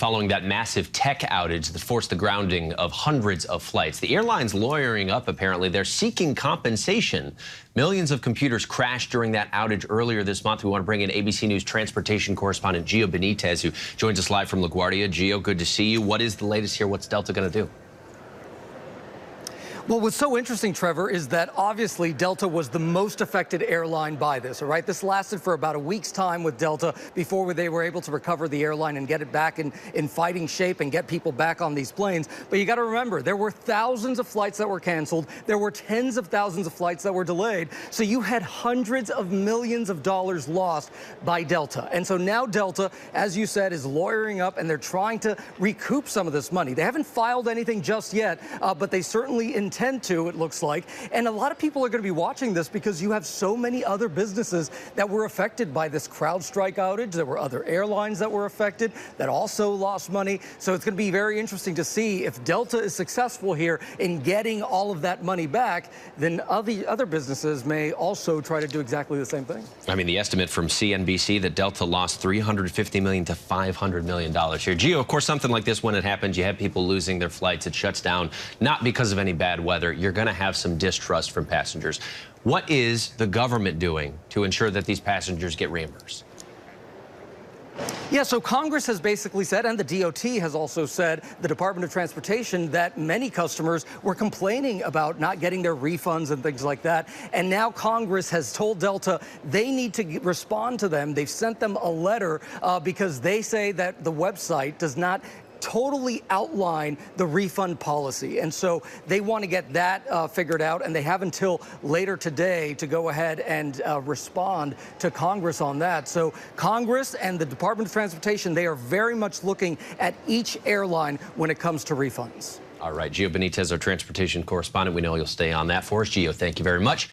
Following that massive tech outage that forced the grounding of hundreds of flights. The airline's lawyering up, apparently. They're seeking compensation. Millions of computers crashed during that outage earlier this month. We want to bring in ABC News transportation correspondent Gio Benitez, who joins us live from LaGuardia. Gio, good to see you. What is the latest here? What's Delta going to do? Well, what's so interesting, Trevor, is that obviously Delta was the most affected airline by this, all right? This lasted for about a week's time with Delta before they were able to recover the airline and get it back in fighting shape and get people back on these planes. But you got to remember, there were thousands of flights that were canceled. There were tens of thousands of flights that were delayed. So you had hundreds of millions of dollars lost by Delta. And so now Delta, as you said, is lawyering up, and they're trying to recoup some of this money. They haven't filed anything just yet, but they certainly intend to, it looks like. And a lot of people are going to be watching this because you have so many other businesses that were affected by this CrowdStrike outage. There were other airlines that were affected that also lost money. So it's going to be very interesting to see if Delta is successful here in getting all of that money back. Then other businesses may also try to do exactly the same thing. I mean, the estimate from CNBC that Delta lost $350 million to $500 million here. Gio, of course, something like this, when it happens, you have people losing their flights. It shuts down, not because of any bad weather. You're going to have some distrust from passengers. What is the government doing to ensure that these passengers get reimbursed? Yeah, so Congress has basically said, and the DOT has also said, the Department of Transportation, that many customers were complaining about not getting their refunds and things like that. And now Congress has told Delta they need to respond to them. They've sent them a letter because they say that the website does not totally outline the refund policy. And so they want to get that figured out, and they have until later today to go ahead and respond to Congress on that. So Congress and the Department of Transportation, they are very much looking at each airline when it comes to refunds. All right, Gio Benitez, our transportation correspondent. We know you'll stay on that for us. Gio, thank you very much.